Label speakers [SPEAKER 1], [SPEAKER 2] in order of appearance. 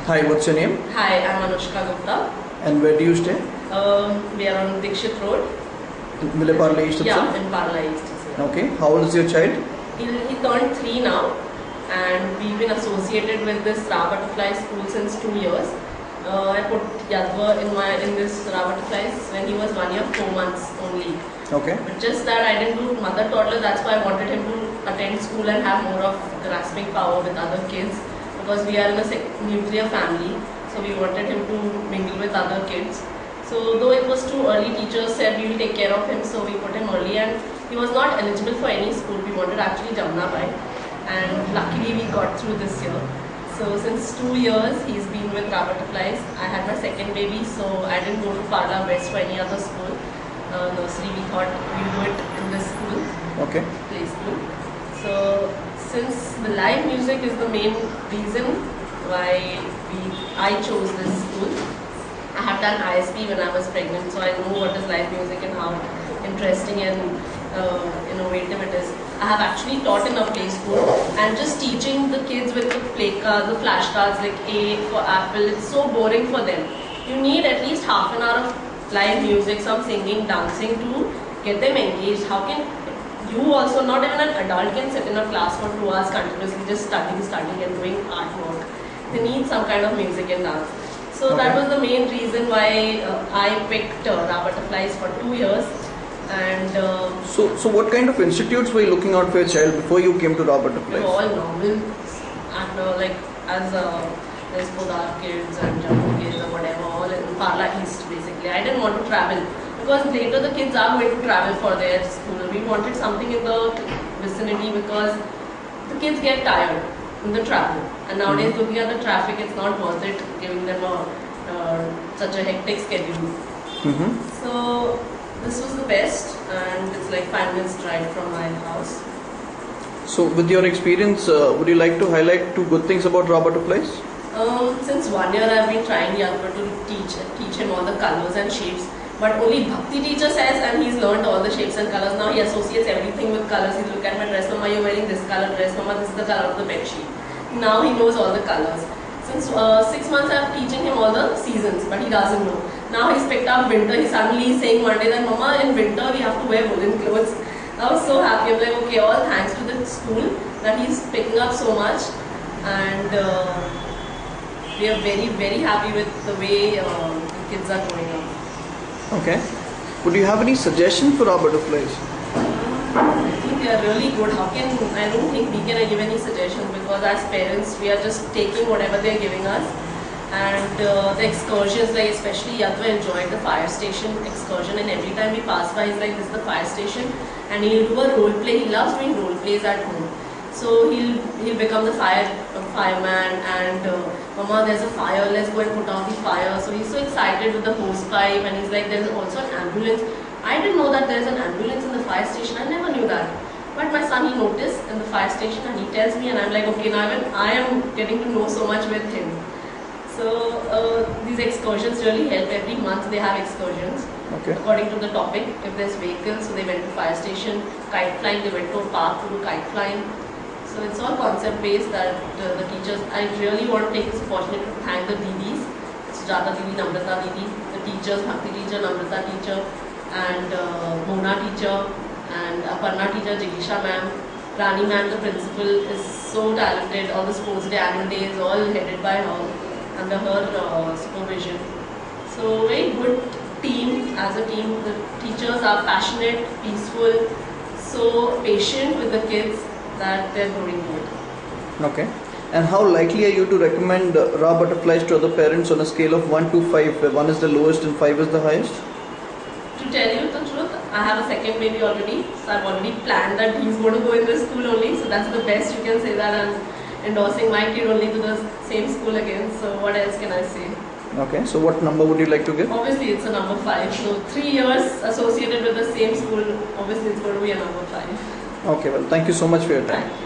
[SPEAKER 1] Hi, what's your name?
[SPEAKER 2] Hi, I'm Anushka Gupta.
[SPEAKER 1] And where do you stay?
[SPEAKER 2] We are on Dikshit Road.
[SPEAKER 1] In Vileparle East itself?
[SPEAKER 2] Yeah, in Parla East.
[SPEAKER 1] Okay. How old is your child?
[SPEAKER 2] He turned 3 now, and we've been associated with this Ra Butterfly school since 2 years. I put Yadva in this Ra Butterflies when he was 1 year 4 months only.
[SPEAKER 1] Okay.
[SPEAKER 2] But just that I didn't do mother toddler. That's why I wanted him to attend school and have more of grasping power with other kids, because we are in a nuclear family. So we wanted him to mingle with other kids. So though it was too early, teachers said we will take care of him, so we put him early, and he was not eligible for any school. We wanted actually Jamnabai, and luckily we got through this year. So since 2 years he's been with Ra Butterflies. I had my second baby, so I didn't go to Parla West for any other school. Nursery, we thought we'll do it in this school.
[SPEAKER 1] Okay.
[SPEAKER 2] Play school. So since the live music is the main reason why I chose this school. I have done ISP when I was pregnant, so I know what is live music and how interesting and innovative it is. I have actually taught in a play school, and just teaching the kids with the the flashcards like A for apple, it's so boring for them. You need at least half an hour of live music, some singing, dancing to get them engaged. How can you also, not even an adult can sit in a class for 2 hours continuously just studying and doing artwork. They need some kind of music and dance. So
[SPEAKER 1] okay.
[SPEAKER 2] That was the main reason why I picked Ra Butterflies for 2 years. And
[SPEAKER 1] so what kind of institutes were you looking out for your child before you came to Ra Butterflies?
[SPEAKER 2] All normal, and like as there's Podar kids and Jammu kids or whatever, all in Parla East basically. I didn't want to travel because later the kids are going to travel for their school. We wanted something in the vicinity because the kids get tired in the travel, and nowadays looking at the traffic, it's not worth it giving them such a hectic schedule. So this was the best, and it's like 5 minutes drive from my house.
[SPEAKER 1] So with your experience, would you like to highlight 2 good things about Ra Butterflies?
[SPEAKER 2] Since 1 year I've been trying Yadva to teach him all the colors and shapes, but only Bhakti teacher says, and he's learned all the shapes and colors. Now he associates everything with colors. He look at my dress, Mama, you're wearing this color dress, Mama, this is the color of the bed sheet. Now he knows all the colors. Since 6 months I'm teaching him all the seasons, but he doesn't know. Now he's picked up winter. He suddenly is saying one day that, Mama, in winter we have to wear woolen clothes. I was so happy. I'm like, okay, all thanks to the school that he's picking up so much, and we are very, very happy with the way the kids are growing up.
[SPEAKER 1] Okay. Would you have any suggestion for Ra Butterflies?
[SPEAKER 2] I think they are really good. I don't think we can give any suggestions, because as parents we are just taking whatever they are giving us. And the excursions, like especially Yadva enjoyed the fire station excursion, and every time we pass by he's like, this is the fire station, and he'll do a role play. He loves doing role plays at home. So he'll become the fireman, and Mama, there's a fire, let's go and put out the fire. So he's so excited with the hose pipe, and he's like, there's also an ambulance. I didn't know that there's an ambulance in the fire station. I never knew that. But my son, he noticed in the fire station, and he tells me, and I'm like, okay, now I am getting to know so much with him. So these excursions really help. Every month they have excursions.
[SPEAKER 1] Okay.
[SPEAKER 2] According to the topic. If there's vehicles, so they went to fire station. Kite flying, they went to a park to do kite flying. So it's all concept based that the teachers, I really want to take this opportunity to thank the Didis, Sujata Didi, Namrata Didi, the teachers, Bhakti teacher, Namrata teacher, and Mona teacher, and Aparna teacher, Jigisha ma'am. Rani ma'am, the principal, is so talented. All the sports day, annual day is all headed by her, under her supervision. So very good team. As a team, the teachers are passionate, peaceful, so patient with the kids that they're growing good.
[SPEAKER 1] Okay. And how likely are you to recommend Ra Butterflies to other parents on a scale of 1 to 5, where 1 is the lowest and 5 is the highest?
[SPEAKER 2] To tell you the truth, I have a second baby already, so I've already planned that he's going to go in this school only. So that's the best you can say, that I'm endorsing my kid only to the same school again. So what else can I say?
[SPEAKER 1] Okay, so what number would you like to give?
[SPEAKER 2] Obviously it's a number 5. So 3 years associated with the same school, obviously it's going to be a number 5.
[SPEAKER 1] Okay, well, thank you so much for your time.
[SPEAKER 2] Thank you.